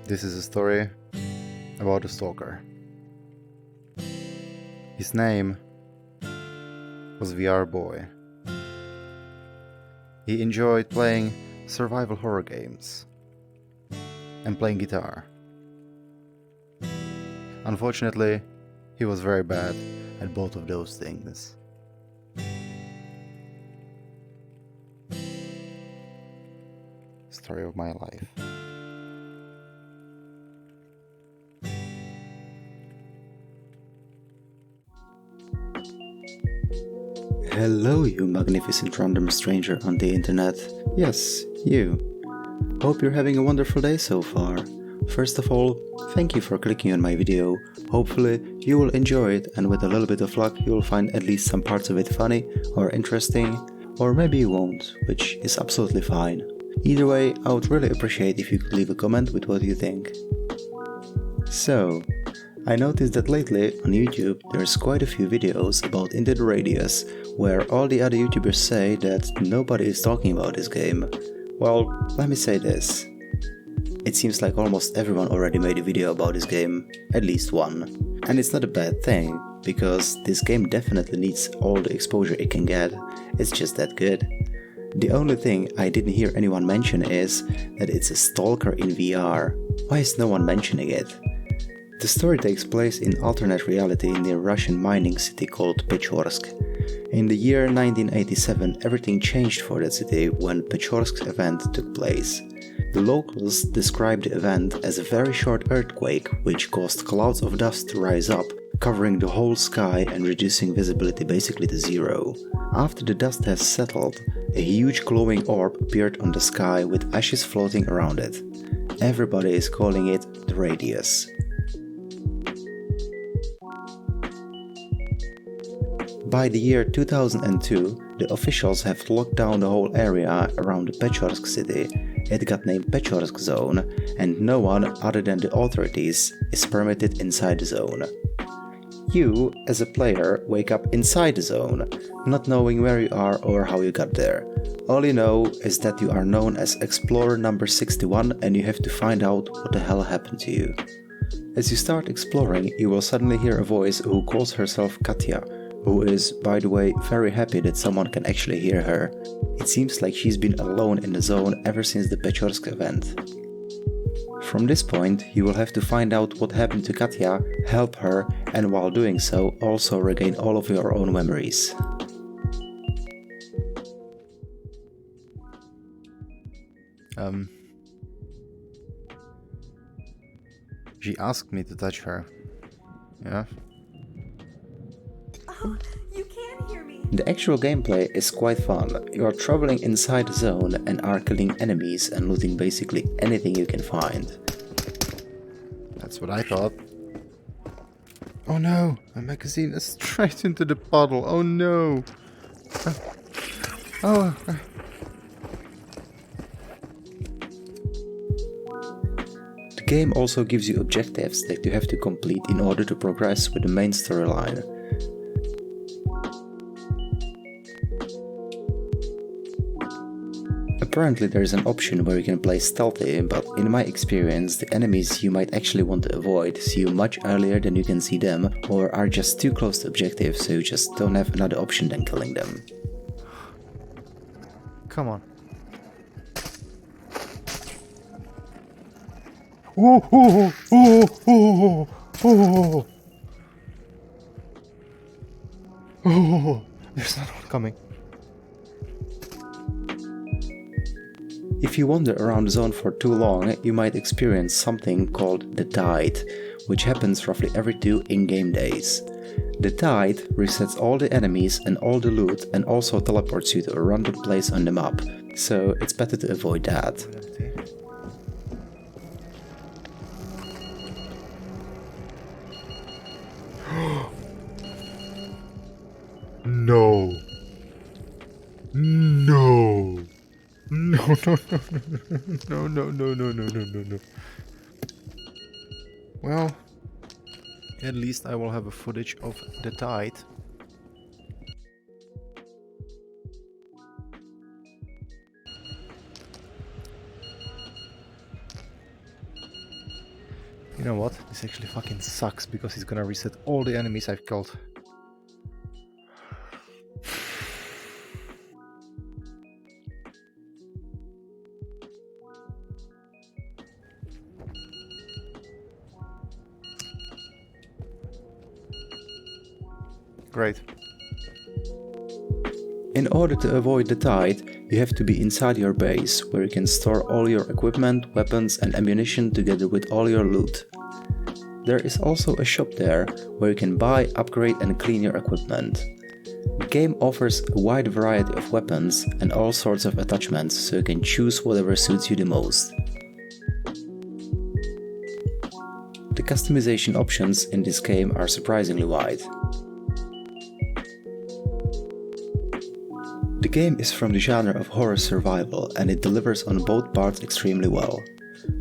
This is a story about a stalker. His name was VR Boy. He enjoyed playing survival horror games and playing guitar. Unfortunately, he was very bad at both of those things. Story of my life. Hello, you magnificent random stranger on the internet. Yes, you. Hope you're having a wonderful day so far. First of all, thank you for clicking on my video. Hopefully, you will enjoy it, and with a little bit of luck, you will find at least some parts of it funny or interesting, or maybe you won't, which is absolutely fine. Either way, I would really appreciate if you could leave a comment with what you think. So, I noticed that lately on YouTube there's quite a few videos about Into the Radius, where all the other YouTubers say that nobody is talking about this game. Well, let me say this. It seems like almost everyone already made a video about this game, at least one. And it's not a bad thing, because this game definitely needs all the exposure it can get, it's just that good. The only thing I didn't hear anyone mention is that it's a stalker in VR. Why is no one mentioning it? The story takes place in alternate reality in the Russian mining city called Pechorsk. In the year 1987, everything changed for that city when Pechorsk's event took place. The locals described the event as a very short earthquake which caused clouds of dust to rise up, covering the whole sky and reducing visibility basically to zero. After the dust has settled, a huge glowing orb appeared on the sky with ashes floating around it. Everybody is calling it the Radius. By the year 2002, the officials have locked down the whole area around the Pechorsk city. It got named Pechorsk Zone, and no one other than the authorities is permitted inside the zone. You, as a player, wake up inside the zone, not knowing where you are or how you got there. All you know is that you are known as Explorer number 61 and you have to find out what the hell happened to you. As you start exploring, you will suddenly hear a voice who calls herself Katya, who is, by the way, very happy that someone can actually hear her. It seems like she's been alone in the zone ever since the Pechorsk event. From this point, you will have to find out what happened to Katya, help her, and while doing so, also regain all of your own memories. She asked me to touch her. Yeah? Oh, you can hear me. The actual gameplay is quite fun. You are traveling inside the zone and are killing enemies and looting basically anything you can find. That's what I thought. Oh no! My magazine is straight into the puddle. Oh no! Oh. The game also gives you objectives that you have to complete in order to progress with the main storyline. Apparently there is an option where you can play stealthy, but in my experience the enemies you might actually want to avoid see you much earlier than you can see them, or are just too close to objectives so you just don't have another option than killing them. Come on. Oh, oh, oh, oh, oh, oh, there's another one coming. If you wander around the zone for too long, you might experience something called the Tide, which happens roughly every 2 in-game days. The Tide resets all the enemies and all the loot and also teleports you to a random place on the map, so it's better to avoid that. No. No. No, no, no, no, no, no, no, no, no, no, no. Well, at least I will have a footage of the tide. You know what? This actually fucking sucks because he's gonna reset all the enemies I've killed. Great. In order to avoid the tide, you have to be inside your base, where you can store all your equipment, weapons and ammunition together with all your loot. There is also a shop there, where you can buy, upgrade and clean your equipment. The game offers a wide variety of weapons and all sorts of attachments, so you can choose whatever suits you the most. The customization options in this game are surprisingly wide. The game is from the genre of horror survival and it delivers on both parts extremely well.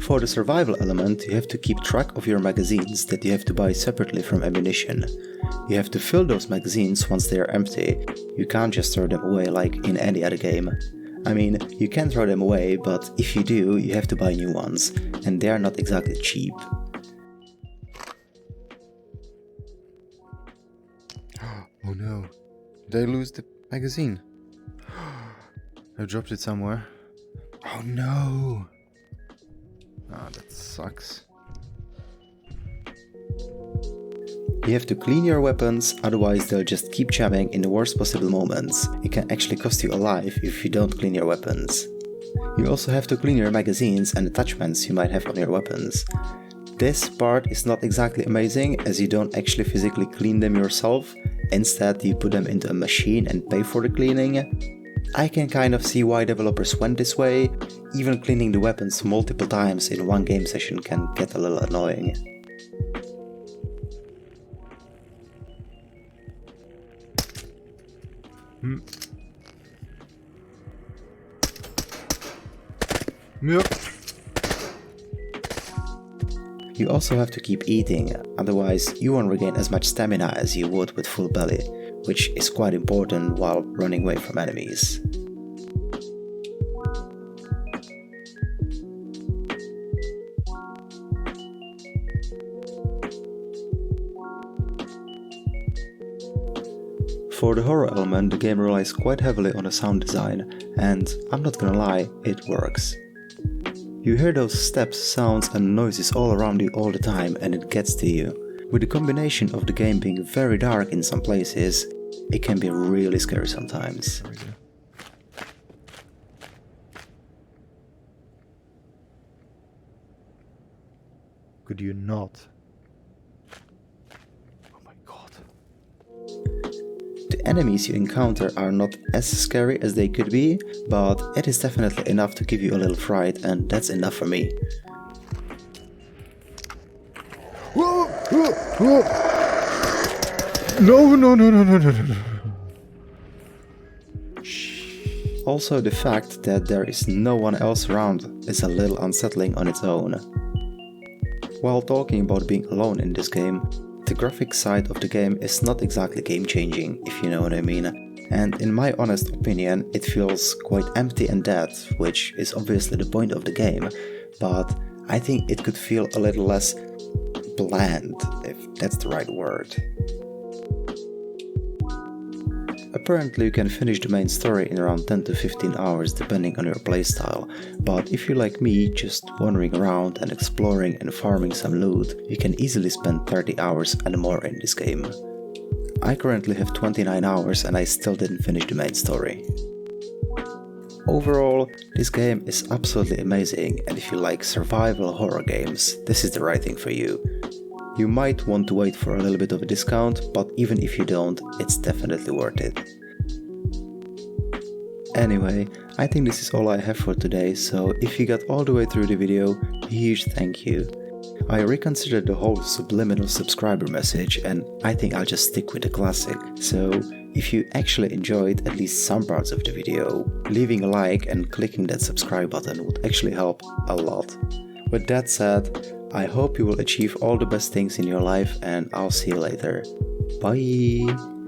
For the survival element, you have to keep track of your magazines that you have to buy separately from ammunition. You have to fill those magazines once they are empty. You can't just throw them away like in any other game. I mean, you can throw them away, but if you do, you have to buy new ones, and they are not exactly cheap. Oh no. Did I lose the magazine? I dropped it somewhere. Oh no! Ah, that sucks. You have to clean your weapons, otherwise they'll just keep jamming in the worst possible moments. It can actually cost you a life if you don't clean your weapons. You also have to clean your magazines and attachments you might have on your weapons. This part is not exactly amazing, as you don't actually physically clean them yourself. Instead, you put them into a machine and pay for the cleaning. I can kind of see why developers went this way. Even cleaning the weapons multiple times in one game session can get a little annoying. Yep. You also have to keep eating, otherwise you won't regain as much stamina as you would with full belly, which is quite important while running away from enemies. For the horror element, the game relies quite heavily on the sound design, and I'm not gonna lie, it works. You hear those steps, sounds and noises all around you all the time and it gets to you. With the combination of the game being very dark in some places, it can be really scary sometimes. Could you not? Oh my god. The enemies you encounter are not as scary as they could be, but it is definitely enough to give you a little fright, and that's enough for me. Whoa, whoa, whoa. No, no, no, no, no, no, no. Also, the fact that there is no one else around is a little unsettling on its own. While talking about being alone in this game, the graphic side of the game is not exactly game-changing, if you know what I mean, and in my honest opinion it feels quite empty and dead, which is obviously the point of the game, but I think it could feel a little less bland, if that's the right word. Apparently you can finish the main story in around 10 to 15 hours depending on your playstyle, but if you're like me, just wandering around and exploring and farming some loot, you can easily spend 30 hours and more in this game. I currently have 29 hours and I still didn't finish the main story. Overall, this game is absolutely amazing, and if you like survival horror games, this is the right thing for you. You might want to wait for a little bit of a discount, but even if you don't, it's definitely worth it. Anyway, I think this is all I have for today, so if you got all the way through the video, a huge thank you. I reconsidered the whole subliminal subscriber message and I think I'll just stick with the classic. So if you actually enjoyed at least some parts of the video, leaving a like and clicking that subscribe button would actually help a lot. With that said, I hope you will achieve all the best things in your life and I'll see you later. Bye!